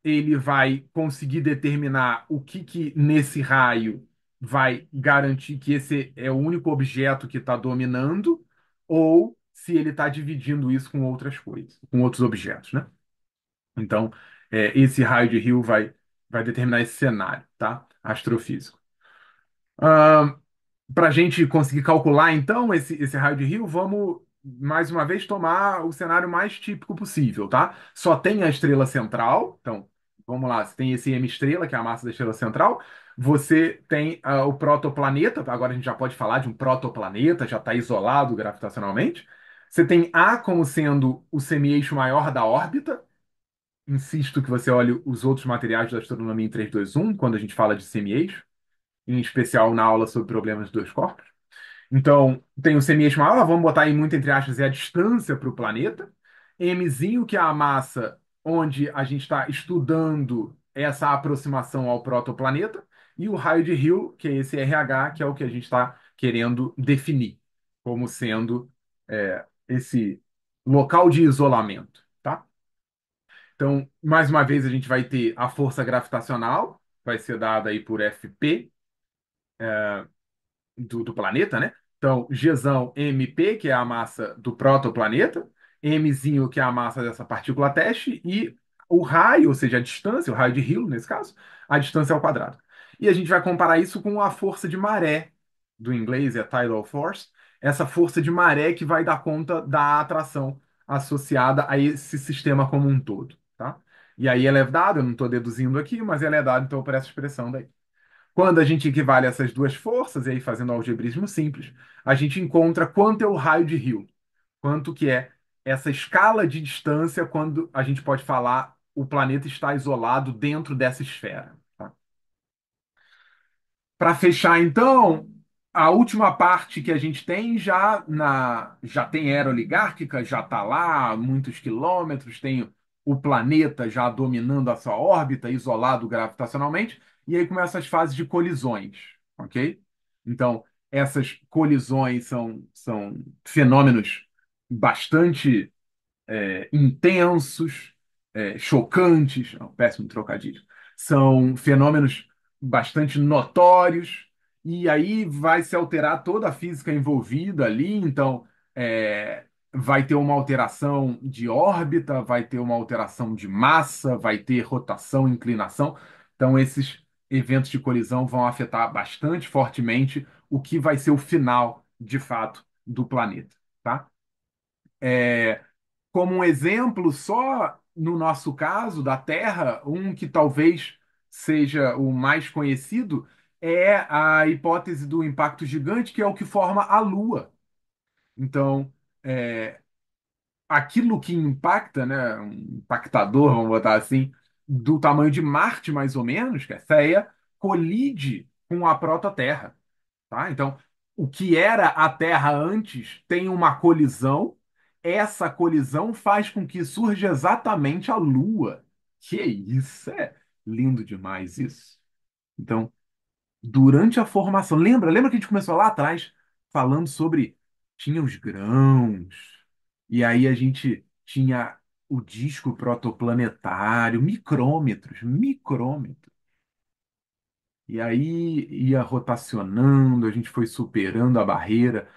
ele vai conseguir determinar o que nesse raio vai garantir que esse é o único objeto que está dominando, ou se ele está dividindo isso com outras coisas, com outros objetos, né? Então, esse raio de Hill vai determinar esse cenário, tá? Astrofísico. Para a gente conseguir calcular, então, esse raio de Hill, vamos, mais uma vez, tomar o cenário mais típico possível, tá? Só tem a estrela central, então, vamos lá, você tem esse M estrela, que é a massa da estrela central, você tem o protoplaneta, agora a gente já pode falar de um protoplaneta, já está isolado gravitacionalmente. Você tem A como sendo o semi-eixo maior da órbita. Insisto que você olhe os outros materiais da astronomia em 321, quando a gente fala de semi-eixo, em especial na aula sobre problemas de dois corpos. Então, tem o semi-eixo maior, vamos botar aí muito entre aspas, é a distância para o planeta. Mzinho, que é a massa onde a gente está estudando essa aproximação ao protoplaneta, e o raio de Hill, que é esse RH, que é o que a gente está querendo definir como sendo esse local de isolamento, tá? Então, mais uma vez, a gente vai ter a força gravitacional, vai ser dada aí por Fp, do planeta, né? Então, Gzão MP, que é a massa do protoplaneta, Mzinho, que é a massa dessa partícula teste, e o raio, ou seja, a distância, o raio de Hill, nesse caso, a distância ao quadrado. E a gente vai comparar isso com a força de maré, do inglês é tidal force, essa força de maré que vai dar conta da atração associada a esse sistema como um todo, tá? E aí ela é dada, eu não estou deduzindo aqui, mas ela é dada então por essa expressão daí. Quando a gente equivale essas duas forças, e aí fazendo algebrismo simples, a gente encontra quanto é o raio de Hill, quanto que é essa escala de distância quando a gente pode falar o planeta está isolado dentro dessa esfera. Tá? Para fechar, então, a última parte que a gente tem já tem era oligárquica, já está lá há muitos quilômetros, tem o planeta já dominando a sua órbita, isolado gravitacionalmente, e aí começam as fases de colisões, ok? Então, essas colisões são fenômenos bastante intensos, chocantes, é um péssimo trocadilho, são fenômenos bastante notórios, e aí vai se alterar toda a física envolvida ali, então vai ter uma alteração de órbita, vai ter uma alteração de massa, vai ter rotação, inclinação. Então, esses eventos de colisão vão afetar bastante fortemente o que vai ser o final, de fato, do planeta, tá? É, como um exemplo, só no nosso caso, da Terra, um que talvez seja o mais conhecido é a hipótese do impacto gigante, que é o que forma a Lua. Então, é, aquilo que impacta, né, um impactador, vamos botar assim, do tamanho de Marte, mais ou menos, que é Theia, colide com a prototerra. Tá? Então, o que era a Terra antes tem uma colisão. Essa colisão faz com que surja exatamente a Lua. Que isso? É lindo demais isso. Então, durante a formação, lembra que a gente começou lá atrás falando sobre tinha os grãos e aí a gente tinha o disco protoplanetário, micrômetros. E aí ia rotacionando, a gente foi superando a barreira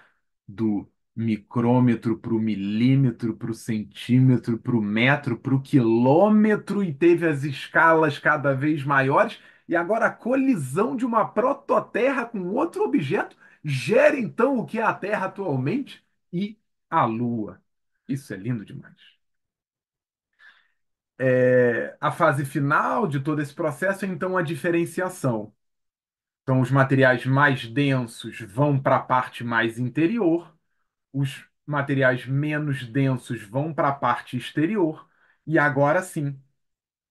do micrômetro para o milímetro, para o centímetro, para o metro, para o quilômetro, e teve as escalas cada vez maiores. E agora a colisão de uma prototerra com outro objeto gera então o que é a Terra atualmente e a Lua. Isso é lindo demais. A fase final de todo esse processo é então a diferenciação. Então, os materiais mais densos vão para a parte mais interior, os materiais menos densos vão para a parte exterior, e agora sim,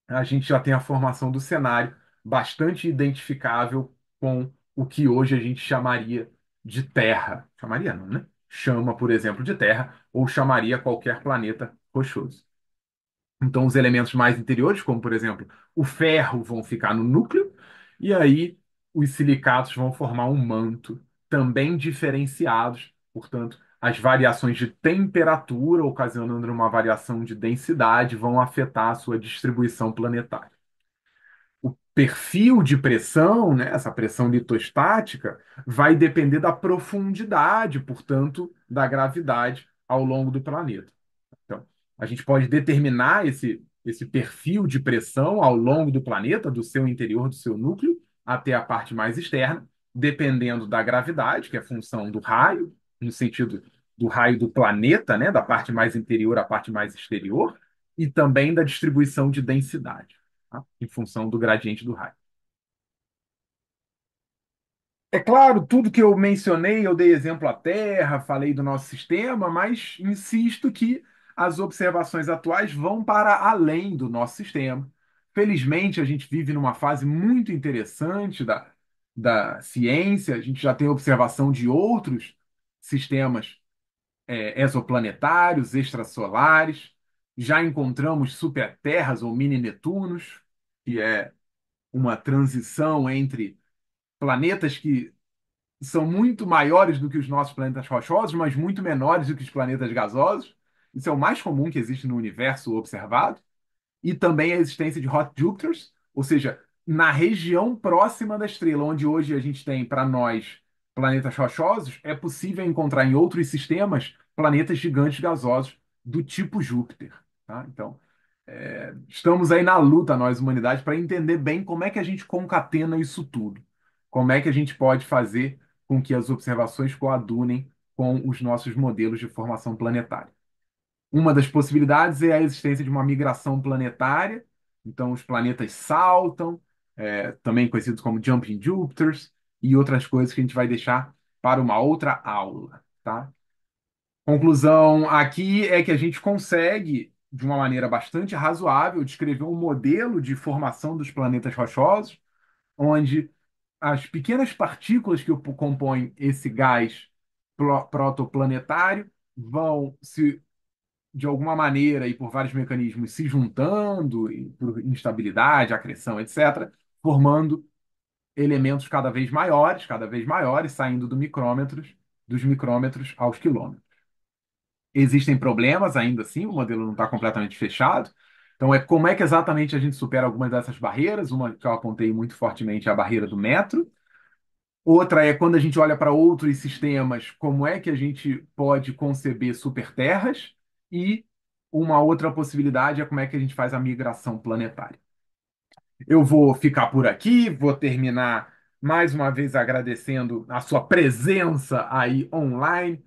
a gente já tem a formação do cenário bastante identificável com o que hoje a gente chamaria de Terra. Chamaria não, né? Chama, por exemplo, de Terra, ou chamaria qualquer planeta rochoso. Então, os elementos mais interiores, como por exemplo o ferro, vão ficar no núcleo, e aí os silicatos vão formar um manto, também diferenciados. Portanto, as variações de temperatura, ocasionando uma variação de densidade, vão afetar a sua distribuição planetária. O perfil de pressão, né, essa pressão litostática, vai depender da profundidade, portanto, da gravidade ao longo do planeta. Então, a gente pode determinar esse perfil de pressão ao longo do planeta, do seu interior, do seu núcleo, até a parte mais externa, dependendo da gravidade, que é função do raio, no sentido do raio do planeta, né, da parte mais interior à parte mais exterior, e também da distribuição de densidade, tá? Em função do gradiente do raio. É claro, tudo que eu mencionei, eu dei exemplo à Terra, falei do nosso sistema, mas insisto que as observações atuais vão para além do nosso sistema. Felizmente, a gente vive numa fase muito interessante da ciência, a gente já tem observação de outros sistemas exoplanetários, extrasolares. Já encontramos superterras ou mini-Netunos, que é uma transição entre planetas que são muito maiores do que os nossos planetas rochosos, mas muito menores do que os planetas gasosos. Isso é o mais comum que existe no universo observado. E também a existência de hot Jupiters, ou seja, na região próxima da estrela, onde hoje a gente tem, para nós, planetas rochosos, é possível encontrar em outros sistemas planetas gigantes gasosos do tipo Júpiter. Tá? Então, estamos aí na luta, nós, humanidade, para entender bem como é que a gente concatena isso tudo. Como é que a gente pode fazer com que as observações coadunem com os nossos modelos de formação planetária. Uma das possibilidades é a existência de uma migração planetária, então os planetas saltam, também conhecidos como jumping Jupiters, e outras coisas que a gente vai deixar para uma outra aula, tá? Conclusão aqui é que a gente consegue, de uma maneira bastante razoável, descrever um modelo de formação dos planetas rochosos, onde as pequenas partículas que compõem esse gás protoplanetário vão se de alguma maneira e por vários mecanismos se juntando, e por instabilidade, acreção, etc., formando elementos cada vez maiores, saindo dos micrômetros aos quilômetros. Existem problemas ainda assim, o modelo não está completamente fechado. Então, como é que exatamente a gente supera algumas dessas barreiras? Uma que eu apontei muito fortemente é a barreira do metro. Outra é quando a gente olha para outros sistemas, como é que a gente pode conceber superterras? E uma outra possibilidade é como é que a gente faz a migração planetária. Eu vou ficar por aqui, vou terminar mais uma vez agradecendo a sua presença aí online.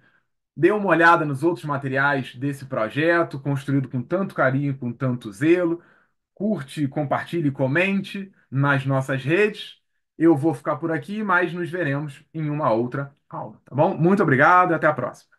Dê uma olhada nos outros materiais desse projeto, construído com tanto carinho, com tanto zelo. Curte, compartilhe, comente nas nossas redes. Eu vou ficar por aqui, mas nos veremos em uma outra aula, tá bom? Muito obrigado e até a próxima.